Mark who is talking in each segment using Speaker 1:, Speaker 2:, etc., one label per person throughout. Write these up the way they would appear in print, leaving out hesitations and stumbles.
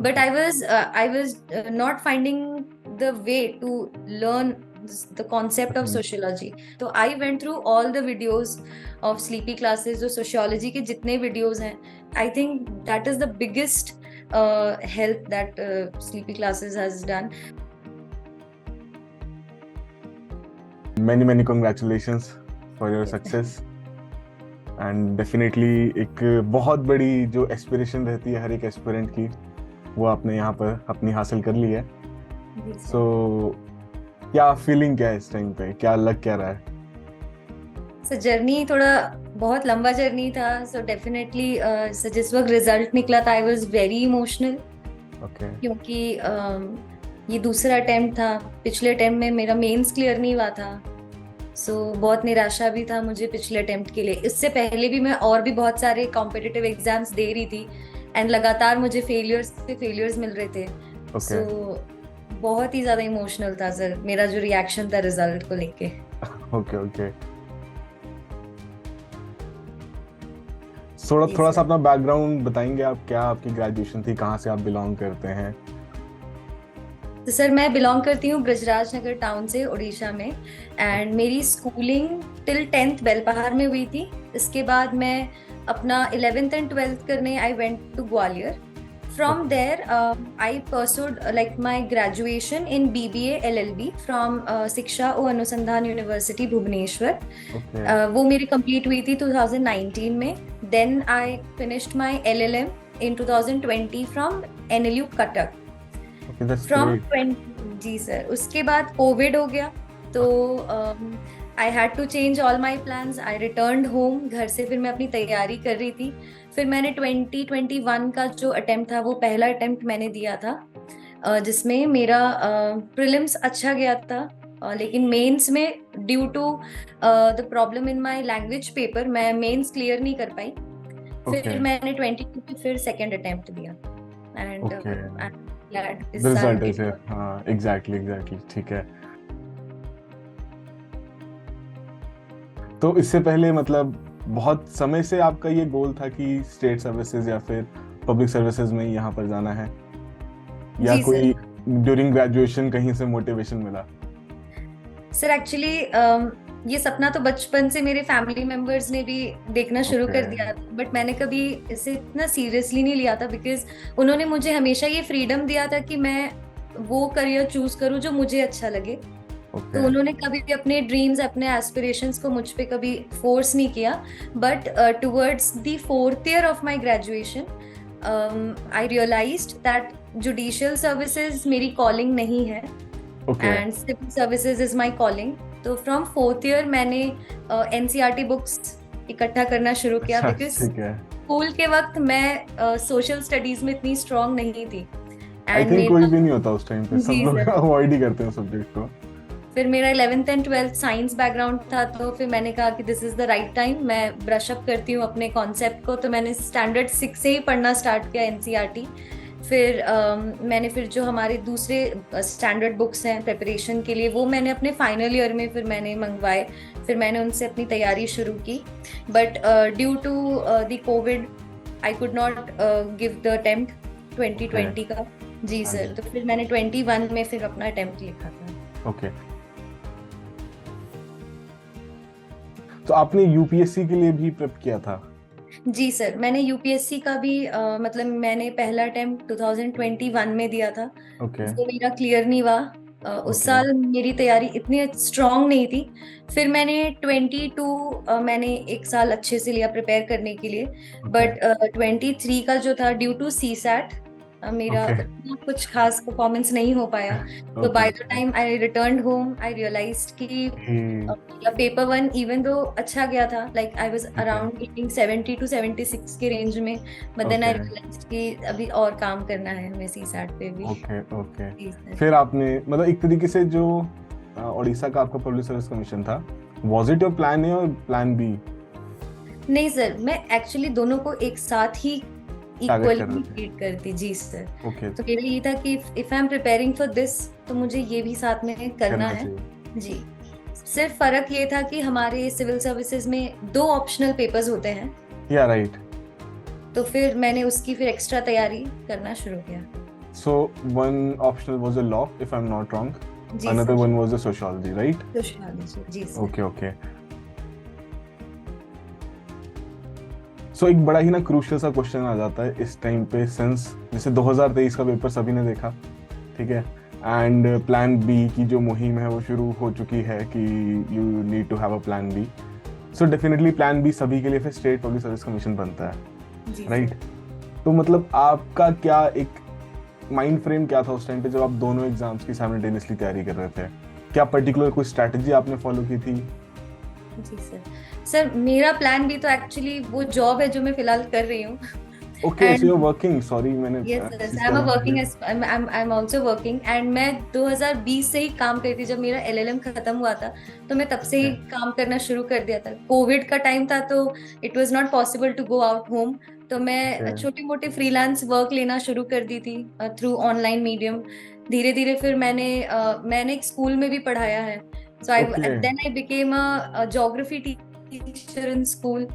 Speaker 1: but I was not finding the way to learn the concept of sociology. So I went through all the videos of sleepy classes, जो sociology के जितने videos हैं. I think that is the biggest help that sleepy classes has done.
Speaker 2: Many congratulations for your success. And definitely एक बहुत बड़ी जो aspiration रहती है हर एक एस्पिरेंट की, वो आपने यहाँ पर अपनी हासिल कर ली है. सो क्या फीलिंग क्या है इस टाइम पे, क्या लग क्या रहा है?
Speaker 1: सो जर्नी थोड़ा बहुत लंबा जर्नी था. सो डेफिनेटली जिस वक्त रिजल्ट निकला था आई वाज वेरी इमोशनल. क्योंकि ये दूसरा अटेम्प्ट था. पिछले अटेम्प्ट में मेरा मेंस क्लियर नहीं हुआ था. सो बहुत निराशा भी था मुझे पिछले अटेम्प्ट के लिए. इससे पहले भी मैं और भी बहुत सारे कॉम्पिटिटिव एग्जाम्स दे रही थी एंड लगातार मुझे फेलियर्स मिल रहे थे. सो बहुत ही ज्यादा इमोशनल था सर मेरा जो रिएक्शन था रिजल्ट को लेके.
Speaker 2: ओके थोड़ा सा अपना बैकग्राउंड बताएंगे आप? क्या आपकी ग्रेजुएशन थी, कहाँ से आप बिलोंग करते हैं?
Speaker 1: तो सर मैं बिलोंग करती हूँ ब्रजराज नगर टाउन से, उड़ीसा में. एंड मेरी स्कूलिंग टिल 10th बेलपहार में हुई थी. इसके बाद मैं अपना 11th and 12th करने I went to Gwalior. From there I pursued like my graduation in BBA LLB फ्रॉम शिक्षा और अनुसंधान यूनिवर्सिटी भुवनेश्वर. वो मेरी कंप्लीट हुई थी 2019 में. Then I finished my LLM in 2020 from NLU Cuttack. From 20 जी सर. उसके बाद कोविड हो गया तो I had to change all my plans. I returned home. घर से फिर मैं अपनी तैयारी कर रही थी. फिर मैंने 2021 का जो अटेम्प्ट था वो पहला अटेम्प्ट मैंने दिया था जिसमें मेरा प्रीलिम्स अच्छा गया था. लेकिन मेंस में due to the problem in my language paper मैं मेंस क्लियर नहीं कर पाई. फिर मैंने 22 में फिर सेकंड अटेम्प्ट दिया एंड
Speaker 2: रिजल्ट ऐसे. हाँ एग्जैक्टली ठीक है. तो इससे पहले मतलब बहुत समय से आपका ये गोल था कि स्टेट सर्विसेज या फिर पब्लिक सर्विसेज में यहाँ पर जाना है, या कोई ड्यूरिंग ग्रेजुएशन कहीं से मोटिवेशन मिला?
Speaker 1: सर एक्चुअली ये सपना तो बचपन से मेरे फैमिली मेंबर्स ने भी देखना शुरू कर दिया था. बट मैंने कभी इसे इतना सीरियसली नहीं लिया था बिकॉज उन्होंने मुझे हमेशा ये फ्रीडम दिया था कि मैं वो करियर चूज करूँ जो मुझे अच्छा लगे. तो उन्होंने कभी भी अपने ड्रीम्स, अपने एस्पिरेशंस को मुझ पे कभी फोर्स नहीं किया. But towards the 4th year of my graduation I realised that judicial services मेरी कॉलिंग नहीं है and civil services is my calling. तो फ्रॉम 4th year मैंने NCERT बुक्स इकट्ठा करना शुरू किया बिकॉज स्कूल के वक्त मैं सोशल स्टडीज में इतनी स्ट्रांग नहीं थी.
Speaker 2: आई थिंक कोई भी नहीं होता उस टाइम पे, सब लोग अवॉइड ही करते हैं सब्जेक्ट को.
Speaker 1: फिर मेरा 11th and 12th science background था तो फिर मैंने कहा कि this is the right time, मैं ब्रश अप करती हूँ अपने कॉन्सेप्ट को. तो मैंने स्टैंडर्ड 6 से ही पढ़ना स्टार्ट किया NCERT. फिर मैंने फिर जो हमारे दूसरे स्टैंडर्ड बुक्स हैं प्रिपरेशन के लिए वो मैंने अपने फाइनल ईयर में फिर मैंने मंगवाए. फिर मैंने उनसे अपनी तैयारी शुरू की. But due to the Covid I could not give the attempt 2020 का. जी सर. तो फिर मैंने 21 में फिर अपना अटेम्प्ट लिखा था.
Speaker 2: ओके. तो आपने UPSC के लिए भी प्रेप किया था?
Speaker 1: जी सर. मैंने UPSC का भी मतलब मैंने पहला अटेम्प्ट 2021 में दिया था. तो मेरा क्लियर नहीं हुआ. उस साल मेरी तैयारी इतनी स्ट्रांग नहीं थी. फिर मैंने 22 मैंने एक साल अच्छे से लिया प्रिपेयर करने के लिए. बट 23 का जो था ड्यू टू CSAT मेरा कुछ खास परफॉर्मेंस नहीं हो पाया. तो by the time I returned home I realised कि पेपर 1 इवन दो अच्छा गया था, like I was around getting 70 to 76 के रेंज में. बट देन आई रियलाइज्ड कि अभी और काम करना है हमें CSAT पे भी.
Speaker 2: ओके. फिर आपने मतलब एक तरीके से जो उड़ीसा का आपका पब्लिक सर्विस कमीशन था, was it your plan A और प्लान बी?
Speaker 1: नहीं सर, मैं एक्चुअली दोनों को एक साथ ही इक्वली ट्रीट करती. जी सर. तो मेरा ये था कि if I am preparing for this तो मुझे ये भी साथ में करना है. जी. सिर्फ फर्क ये था कि हमारे सिविल सर्विसेज में 2 ऑप्शनल पेपर्स होते हैं.
Speaker 2: या राइट.
Speaker 1: तो फिर मैंने उसकी फिर एक्स्ट्रा तैयारी करना शुरू किया.
Speaker 2: So one optional was a law, if I'm not wrong.
Speaker 1: जी
Speaker 2: Another
Speaker 1: sir,
Speaker 2: one was a sociology, right?
Speaker 1: Sociology, जी सर।
Speaker 2: Okay, okay. So एक बड़ा ही ना क्रूशियल सा क्वेश्चन आ जाता है इस टाइम पे, सिंस जैसे 2023 का पेपर सभी ने देखा, ठीक है, एंड प्लान बी की जो मुहिम है वो शुरू हो चुकी है कि you need to have a plan B. So definitely plan B सभी के लिए फिर स्टेट पब्लिक सर्विस कमीशन बनता है,
Speaker 1: जी
Speaker 2: राइट?
Speaker 1: सर।
Speaker 2: तो मतलब आपका क्या एक माइंड फ्रेम क्या था उस टाइम पे जब आप दोनों एग्जाम्स की साइमल्टेनियसली तैयारी कर रहे थे? क्या पर्टिकुलर कोई स्ट्रैटेजी आपने फॉलो की थी?
Speaker 1: जी सर। सर मेरा प्लान भी तो एक्चुअली वो जॉब है जो मैं फिलहाल कर रही हूँ।
Speaker 2: Okay, so you
Speaker 1: and
Speaker 2: are working, sorry मैंने
Speaker 1: यस
Speaker 2: इस
Speaker 1: सर,
Speaker 2: चीज
Speaker 1: आई
Speaker 2: के
Speaker 1: एम
Speaker 2: बारे में
Speaker 1: वर्किंग,
Speaker 2: मुझे-
Speaker 1: I am also working. And मैं 2020 से ही काम करती, जब मेरा एलएलएम खत्म हुआ था तो मैं तब से ही
Speaker 2: Okay.
Speaker 1: काम करना शुरू कर दिया था। कोविड का टाइम था तो it was not possible to go out home, तो मैं
Speaker 2: Okay.
Speaker 1: छोटे मोटे फ्रीलांस वर्क लेना शुरू कर दी थी थ्रू ऑनलाइन मीडियम। धीरे धीरे फिर मैंने एक स्कूल में भी पढ़ाया है, so I
Speaker 2: Okay.
Speaker 1: Then I became a geography teacher in school.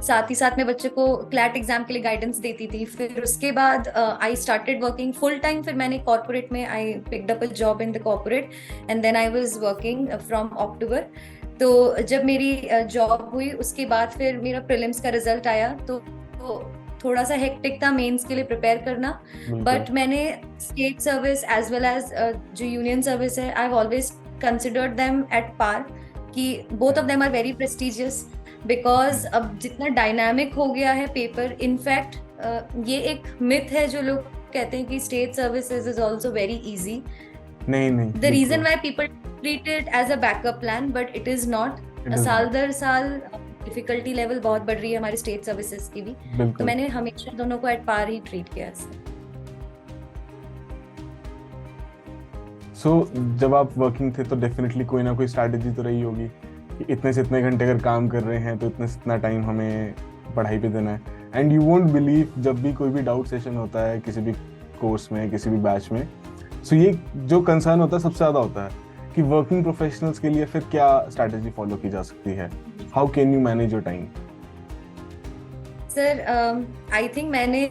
Speaker 1: साथ ही साथ मैं बच्चे को क्लैट एग्जाम के लिए गाइडेंस देती थी। फिर उसके बाद I started working full time. फिर मैंने कॉर्पोरेट में I picked up a job in the corporate and then I was working from October. तो जब मेरी जॉब हुई उसके बाद फिर मेरा प्रीलिम्स का रिजल्ट आया, तो थोड़ा सा हेक्टिक था मेंस के लिए प्रिपेयर करना।
Speaker 2: बिल्कुल।
Speaker 1: बट मैंने state service as well as जो यूनियन सर्विस है, I have always considered them at par, कि both of them are very prestigious. Because अब जितना डायनामिक हो गया है पेपर, इनफैक्ट ये एक मिथ है जो लोग कहते हैं कि state services is also very easy.
Speaker 2: नहीं नहीं,
Speaker 1: the reason why people treat it as a backup plan, but it is not. साल दर साल डिफिकल्टी लेवल बहुत बढ़ रही है हमारी स्टेट सर्विसेज की भी, तो
Speaker 2: बिल्कुल।
Speaker 1: मैंने हमेशा दोनों को एट पार ही ट्रीट किया है।
Speaker 2: सो जब आप वर्किंग थे तो डेफिनेटली कोई ना कोई स्ट्रैटेजी तो रही होगी कि इतने से इतने घंटे अगर काम कर रहे हैं तो इतने से इतना टाइम हमें पढ़ाई पे देना है। एंड यू वोंट बिलीव, जब भी कोई भी डाउट सेशन होता है किसी भी कोर्स में, किसी भी बैच में, सो ये जो कंसर्न होता है सबसे ज़्यादा होता है कि वर्किंग प्रोफेशनल्स के लिए फिर क्या स्ट्रैटेजी फॉलो की जा सकती है? How can you manage your time?
Speaker 1: Sir I think मैंने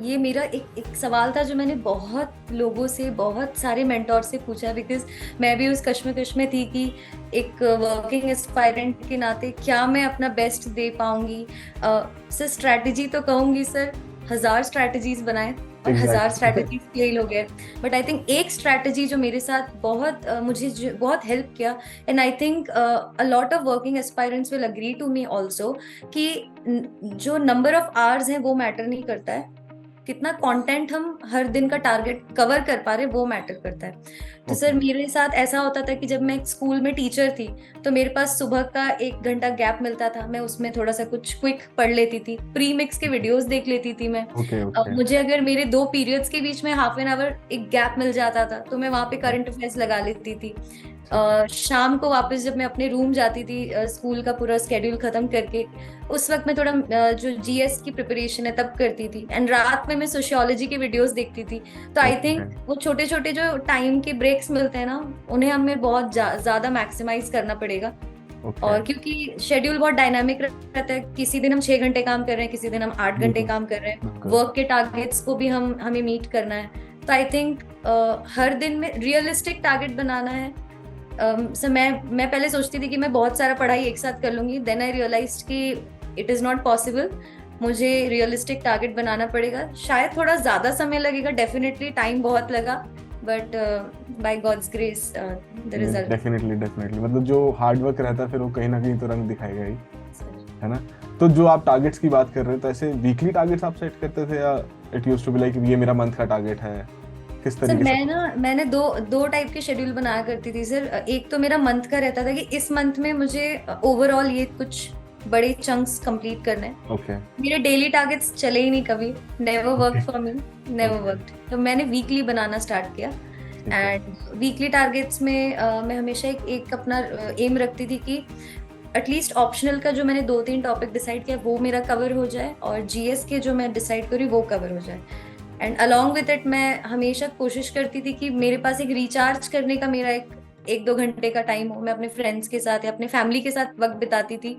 Speaker 1: ये मेरा एक सवाल था जो मैंने बहुत लोगों से, बहुत सारे मेंटोर से पूछा, बिकॉज मैं भी उस कश्मकश में थी कि एक वर्किंग एस्पायरेंट के नाते क्या मैं अपना बेस्ट दे पाऊंगी। सर स्ट्रैटेजी तो कहूंगी सर, 1000 स्ट्रैटेजीज बनाए और 1000 स्ट्रैटेजीज फेल हो गए। बट आई थिंक एक स्ट्रैटेजी जो मेरे साथ मुझे बहुत हेल्प किया, and I think a lot of working aspirants will agree to me also, कि जो नंबर ऑफ आवर्स हैं वो मैटर नहीं करता है, कितना कंटेंट हम हर दिन का टारगेट कवर कर पा रहे वो मैटर करता है। तो सर मेरे साथ ऐसा होता था कि जब मैं स्कूल में टीचर थी तो मेरे पास सुबह का 1 घंटा गैप मिलता था, मैं उसमें थोड़ा सा कुछ क्विक पढ़ लेती थी, प्री मिक्स के वीडियोस देख लेती थी मैं। मुझे अगर मेरे 2 पीरियड्स के बीच में हाफ एन आवर एक गैप मिल जाता था तो मैं वहां पे करंट अफेयर्स लगा लेती थी। शाम को वापस जब मैं अपने रूम जाती थी स्कूल का पूरा स्केड्यूल खत्म करके, उस वक्त मैं थोड़ा जो जीएस की प्रिपरेशन है तब करती थी, एंड रात में मैं सोशियोलॉजी के वीडियोस देखती थी। तो आई थिंक वो छोटे छोटे जो टाइम के ब्रेक्स मिलते हैं ना, उन्हें हमें बहुत ज्यादा मैक्सिमाइज करना पड़ेगा। और क्योंकि शेड्यूल बहुत डायनामिक रहता है, किसी दिन हम 6 घंटे काम कर रहे हैं, किसी दिन हम 8 घंटे काम कर रहे हैं, वर्क के टारगेट्स को भी हमें मीट करना है। तो आई थिंक हर दिन में रियलिस्टिक टारगेट बनाना है। सो मैं पहले सोचती थी कि मैं बहुत सारा पढ़ाई एक साथ कर लूंगी, देन आई रियलाइज्ड कि इट इज नॉट पॉसिबल। मुझे रियलिस्टिक टारगेट बनाना पड़ेगा, शायद थोड़ा ज्यादा समय लगेगा, डेफिनेटली टाइम बहुत लगा, but by God's grace the result.
Speaker 2: Definitely मतलब जो हार्ड वर्क रहता है फिर वो कहीं ना कहीं तो रंग दिखाएगा ही, है ना? तो जो आप टारगेट्स की बात कर रहे हो, तो ऐसे वीकली टारगेट्स आप सेट करते थे या it used to be like ये मेरा मंथ का टारगेट है? किस तरीके से?
Speaker 1: मैंने दो टाइप के शेड्यूल बनाया करती थी सर। एक तो मेरा मंथ का रहता था कि इस मंथ में मुझे ओवरऑल ये कुछ बड़े चंक्स कंप्लीट करने हैं। मेरे डेली टारगेट्स चले ही नहीं कभी, never work for me, never worked. तो मैंने वीकली बनाना स्टार्ट किया, एंड वीकली टारगेट्स में मैं हमेशा एक अपना एम रखती थी कि एटलीस्ट ऑप्शनल का जो मैंने 2-3 टॉपिक डिसाइड किया वो मेरा कवर हो जाए, और जीएस के जो मैं डिसाइड करी वो कवर हो जाए। एंड अलॉन्ग विद इट मैं हमेशा कोशिश करती थी कि मेरे पास एक रिचार्ज करने का मेरा 1-2 घंटे का टाइम हो, मैं अपने फ्रेंड्स के साथ या अपने फैमिली के साथ वक्त बिताती थी,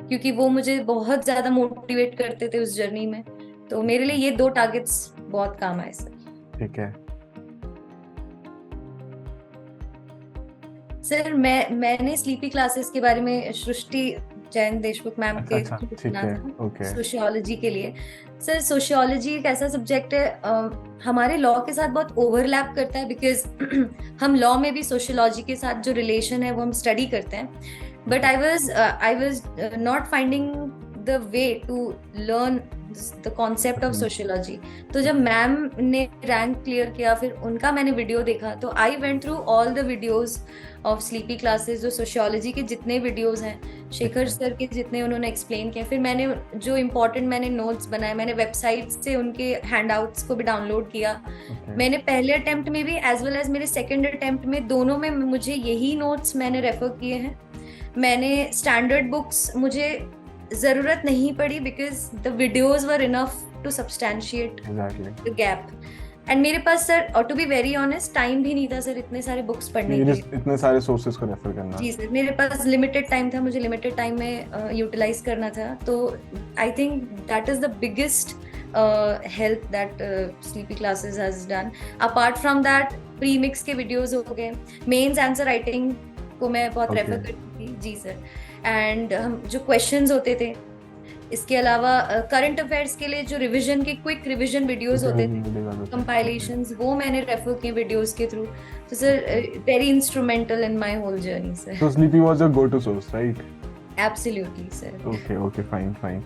Speaker 1: क्योंकि वो मुझे बहुत ज्यादा मोटिवेट करते थे उस जर्नी में। तो मेरे लिए ये 2 टारगेट्स बहुत काम आए सर।
Speaker 2: ठीक है।
Speaker 1: सर मैंने स्लीपी क्लासेस के बारे में सृष्टि जैन देशमुख मैम
Speaker 2: अच्छा
Speaker 1: के
Speaker 2: अच्छा,
Speaker 1: थ्रू
Speaker 2: ठीक
Speaker 1: सुना
Speaker 2: है।
Speaker 1: था
Speaker 2: ओके।
Speaker 1: सोशियोलॉजी के लिए। सर सोशियोलॉजी एक ऐसा सब्जेक्ट है हमारे लॉ के साथ बहुत ओवरलैप करता है, बिकॉज हम लॉ में भी सोशियोलॉजी के साथ जो रिलेशन है वो हम स्टडी करते हैं, but I was not finding the way to learn the concept of sociology. तो जब मैम ने रैंक क्लियर किया, फिर उनका मैंने वीडियो देखा, तो I went through all the videos of sleepy classes, जो सोशियोलॉजी के जितने वीडियोज हैं, शेखर सर के जितने उन्होंने एक्सप्लेन किए, फिर मैंने जो इम्पोर्टेंट मैंने नोट्स बनाए, मैंने वेबसाइट से उनके हैंडआउट्स को भी डाउनलोड किया। मैंने पहले अटेम्प्ट में भी एज वेल एज मेरे सेकेंड अटेम्प्ट में, दोनों में मुझे यही नोट्स मैंने रेफर किए हैं। मैंने स्टैंडर्ड बुक्स मुझे जरूरत नहीं पड़ी, because the videos were enough to substantiate the gap. And मेरे पास सर, और to be very honest, time भी नहीं था सर इतने सारे बुक्स पढ़ने के लिए,
Speaker 2: इतने सारे सोर्सेज को रेफर करना।
Speaker 1: जी सर, मेरे पास लिमिटेड टाइम था, मुझे लिमिटेड टाइम में यूटिलाइज करना था। तो I think that is the biggest help that sleepy classes has done. Apart from that, pre mix के वीडियोज हो गए, मेंस आंसर राइटिंग को मैं बहुत रेफर करती थी, जी सर। एंड हम जो क्वेश्चंस होते थे, इसके अलावा करंट अफेयर्स के लिए जो रिवीजन के क्विक रिवीजन वीडियोस होते थे, कंपाइलेशंस, वो मैंने रेफर किए वीडियोस के थ्रू। तो sir very instrumental in my whole journey sir.
Speaker 2: So Sleepy was your go-to source, right?
Speaker 1: Absolutely sir.
Speaker 2: Okay, fine.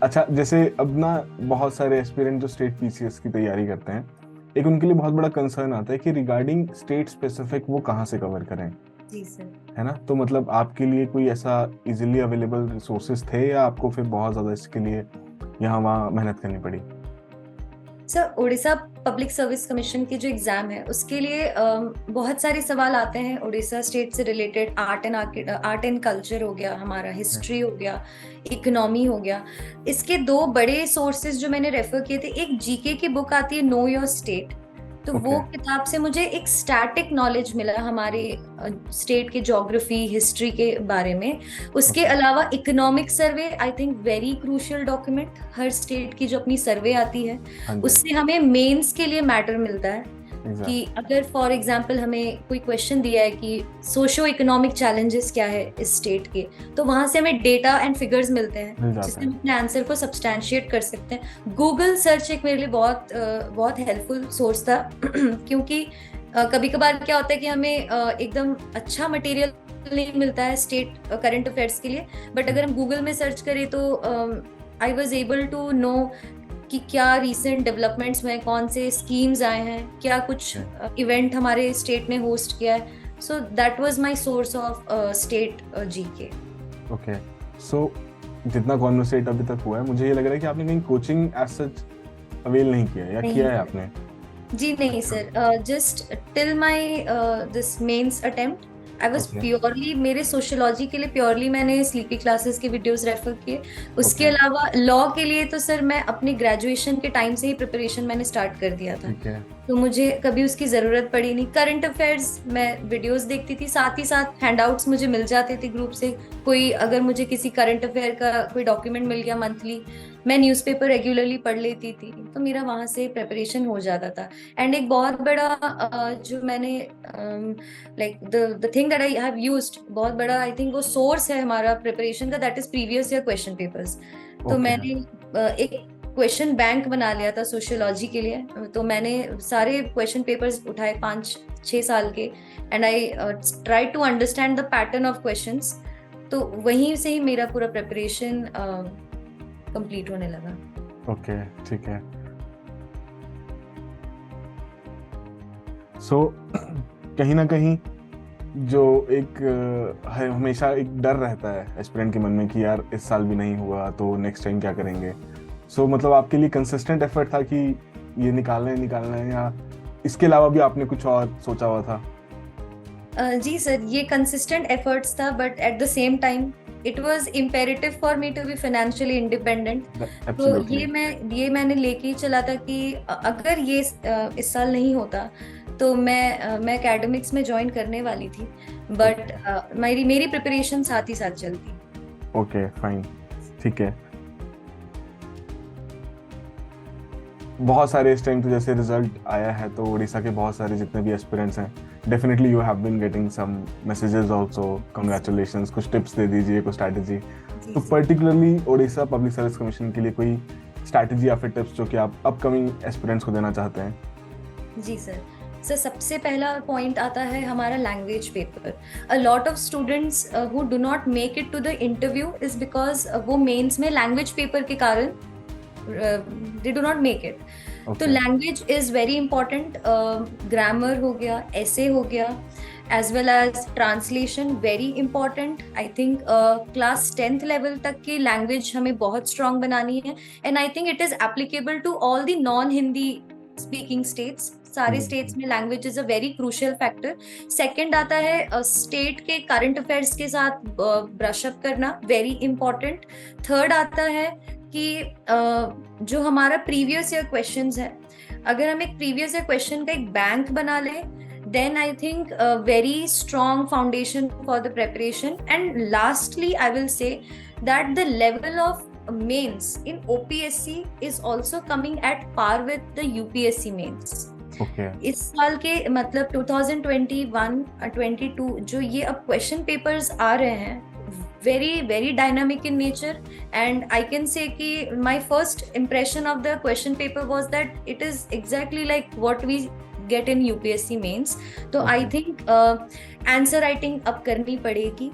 Speaker 2: अच्छा, जैसे अब ना बहुत सारे एस्पिरेंट जो स्टेट पीसीएस की तैयारी करते हैं, एक उनके लिए बहुत बड़ा कंसर्न आता है कि रिगार्डिंग स्टेट स्पेसिफिक वो कहाँ से कवर करें।
Speaker 1: जी सर।
Speaker 2: है ना, तो मतलब आपके लिए कोई ऐसा इजीली अवेलेबल रिसोर्सेज थे, या आपको फिर बहुत ज्यादा इसके लिए यहाँ वहाँ मेहनत करनी पड़ी?
Speaker 1: Sir Orissa public service commission की जो एग्जाम है, उसके लिए बहुत सारे सवाल आते हैं उड़ीसा स्टेट से रिलेटेड। आर्ट एंड कल्चर हो गया, हमारा हिस्ट्री हो गया, इकोनॉमी हो गया। इसके दो बड़े सोर्सेज जो मैंने रेफर किए थे, एक जीके की बुक आती है नो योर स्टेट, तो वो किताब से मुझे एक स्टैटिक नॉलेज मिला हमारे स्टेट के ज्योग्राफी हिस्ट्री के बारे में। उसके अलावा economic survey, I think very crucial document, her state की जो अपनी सर्वे आती है, उससे हमें मेंस के लिए मैटर मिलता है कि अगर फॉर एग्जांपल हमें कोई क्वेश्चन दिया है कि सोशो इकोनॉमिक चैलेंजेस क्या है इस स्टेट के, तो वहां से हमें डेटा एंड फिगर्स मिलते हैं जिससे हम अपने आंसर को सब्सटैंशिएट कर सकते हैं। गूगल सर्च एक मेरे लिए बहुत हेल्पफुल सोर्स था क्योंकि कभी कभार क्या होता है कि हमें एकदम अच्छा मटेरियल नहीं मिलता है स्टेट करंट अफेयर्स के लिए, बट अगर हम गूगल में सर्च करें तो I was able to know कि क्या रीसेंट डेवलपमेंट्स हुए, कौन से स्कीम्स आए हैं, क्या कुछ इवेंट हमारे स्टेट ने होस्ट किया है। So that was my source of state GK.
Speaker 2: Okay, so जितना कॉन्वर्सेट अभी तक हुआ है, मुझे ये लग रहा है कि आपने कहीं कोचिंग एज सच अवेल नहीं किया या किया है आपने?
Speaker 1: जी नहीं sir, just till my this mains attempt I was purely, मेरे सोशियोलॉजी के लिए प्योरली मैंने स्लीपी क्लासेस के वीडियोस रेफर किए। उसके अलावा लॉ के लिए तो सर मैं अपने ग्रेजुएशन के टाइम से ही प्रिपरेशन मैंने स्टार्ट कर दिया था, तो मुझे कभी उसकी जरूरत पड़ी नहीं। करंट अफेयर्स मैं वीडियोस देखती थी, साथ ही साथ हैंडआउट्स मुझे मिल जाते थे ग्रुप से। कोई अगर मुझे किसी करंट अफेयर का कोई डॉक्यूमेंट मिल गया मंथली, मैं न्यूज़पेपर रेगुलरली पढ़ लेती थी, तो मेरा वहाँ से प्रिपरेशन हो जाता था। एंड एक बहुत बड़ा जो मैंने like the thing that I have used, बहुत बड़ा आई थिंक वो सोर्स है हमारा प्रिपरेशन का, that is previous year question papers. तो मैंने एक क्वेश्चन बैंक बना लिया था सोशियोलॉजी के लिए, तो मैंने सारे क्वेश्चन पेपर्स उठाए 5-6 साल के, and I try to understand the pattern of questions. तो वहीं से ही मेरा पूरा प्रिपरेशन कंप्लीट होने लगा।
Speaker 2: ओके, ठीक है। सो कहीं ना कहीं जो एक हमेशा एक डर रहता है एस्पिरेंट के मन में कि यार इस साल भी नहीं हुआ तो नेक्स्ट टाइम क्या करेंगे। सो मतलब आपके लिए कंसिस्टेंट एफर्ट था कि ये निकालना है, या इसके अलावा भी आपने कुछ और सोचा हुआ था?
Speaker 1: जी सर, ये कंसिस्टेंट एफर्ट्स था, but at the same time it was imperative for me to be financially independent. तो ये मैंने लेके ही चला था कि अगर ये इस साल नहीं होता तो मैं एकेडमिक्स में ज्वाइन करने वाली थी, बट मेरी प्रिपरेशन साथ ही साथ चलती।
Speaker 2: ओके, फाइन, ठीक है। बहुत सारे इस टाइम तो जैसे रिजल्ट आया है तो उड़ीसा के बहुत सारे जितने भी एस्पिरेंट्स हैं, definitely you have been getting some messages also, congratulations, कुछ टिप्स दे दीजिए, कुछ स्ट्रैटेजी।
Speaker 1: जी
Speaker 2: तो
Speaker 1: sir.
Speaker 2: Particularly Odisha public service commission के लिए कोई स्ट्रैटेजी या फिर टिप्स जो कि आप अपकमिंग एस्पिरेंट्स को देना चाहते हैं?
Speaker 1: जी सर। सर सबसे पहला पॉइंट आता है हमारा language paper. A lot of students who do not make it to the interview is because वो मेंस में लैंग्वेज पेपर के कारण they do not make it. तो
Speaker 2: okay,
Speaker 1: language is very important. Grammar हो गया, ऐसे हो गया, as well as translation very important. I think class 10th level तक की लैंग्वेज हमें बहुत स्ट्रांग बनानी है, and I think it is applicable to all the non Hindi speaking states. सारे स्टेट्स में language is a very crucial factor. Second आता है स्टेट के करंट अफेयर्स के साथ ब्रशअप करना, वेरी इंपॉर्टेंट। थर्ड आता है कि जो हमारा प्रीवियस ईयर क्वेश्चंस है, अगर हम एक प्रीवियस ईयर क्वेश्चन का एक बैंक बना लें, then I think a very strong foundation for the preparation. And lastly, I will say that the level of mains in OPSC is also coming at par with the UPSC mains.
Speaker 2: Okay,
Speaker 1: इस साल के मतलब 2021-22 जो ये अब question papers आ रहे हैं, very very dynamic in nature, and I can say कि my first impression of the question paper was that it is exactly like what we get in UPSC mains. तो आई थिंक आंसर राइटिंग अब करनी पड़ेगी।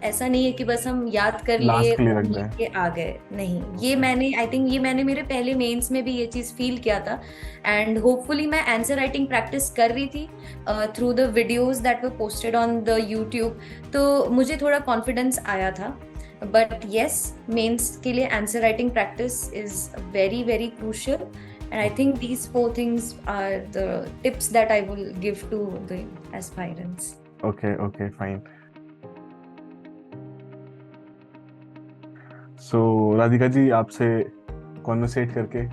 Speaker 1: ऐसा नहीं है कि बस हम याद कर लिए
Speaker 2: लास्ट के लिए
Speaker 1: और
Speaker 2: रख
Speaker 1: लिख
Speaker 2: दें।
Speaker 1: के आ गए, नहीं। ये मैंने आई थिंक ये मैंने मेरे पहले मेंस में भी ये चीज़ फील किया था, एंड होपफुली मैं आंसर राइटिंग प्रैक्टिस कर रही थी through the videos that were posted on the YouTube, तो मुझे थोड़ा कॉन्फिडेंस आया था। बट येस, मेंस के लिए answer writing practice is very very crucial, and I think these 4 things are the tips that I will give to the aspirants.
Speaker 2: Okay okay, fine. So Radhika ji, आपसे conversant करके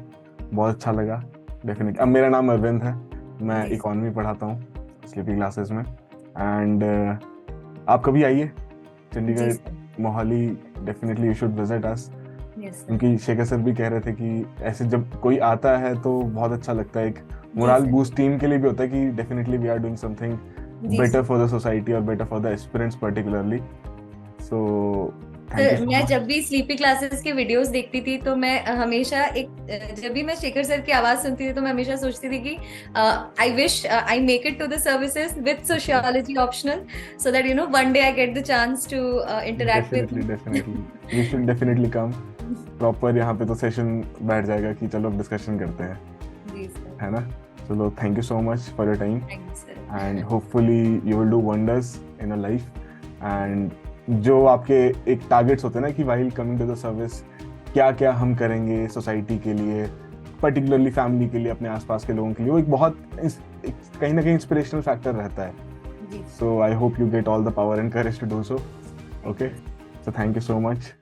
Speaker 2: बहुत अच्छा लगा। Definitely. अब मेरा नाम अरविंद है, मैं
Speaker 1: जी
Speaker 2: इकोनॉमी पढ़ाता हूँ स्लीपी क्लासेस में, एंड आप कभी आइए
Speaker 1: जी
Speaker 2: Chandigarh,
Speaker 1: sir.
Speaker 2: Mohali, definitely you should visit us.
Speaker 1: Yes sir.
Speaker 2: क्योंकि शेखर सर भी कह रहे थे कि ऐसे जब कोई आता है तो बहुत अच्छा लगता है, एक
Speaker 1: जी
Speaker 2: मोरल
Speaker 1: सर।
Speaker 2: बूस्ट टीम के लिए भी होता है कि definitely we are doing something
Speaker 1: जी
Speaker 2: better
Speaker 1: sir.
Speaker 2: For the society और better for the aspirants particularly. So thank you
Speaker 1: sir
Speaker 2: so
Speaker 1: मैं
Speaker 2: मच।
Speaker 1: जब भी स्लीपी क्लासेस के वीडियोस देखती थी तो मैं हमेशा एक जब भी मैं शेखर सर की आवाज सुनती थी तो मैं हमेशा सोचती थी कि I wish I make it to the services with sociology optional, so that you know one day I get the chance to interact
Speaker 2: definitely
Speaker 1: with.
Speaker 2: Definitely we should definitely come. Proper यहाँ पे तो session बैठ जाएगा कि चलो अब discussion करते हैं,
Speaker 1: जी सर।
Speaker 2: है ना? चलो, thank you so much for your time,
Speaker 1: thank you sir.
Speaker 2: And hopefully you will do wonders in a life. And जो आपके एक टारगेट्स होते हैं ना कि while coming to the service क्या क्या हम करेंगे सोसाइटी के लिए, पर्टिकुलरली फैमिली के लिए, अपने आसपास के लोगों के लिए, वो एक बहुत कहीं ना कहीं इंस्पिरेशनल फैक्टर रहता है।
Speaker 1: जी।
Speaker 2: So I hope you get all the power and courage to do so. Okay, so thank you so much.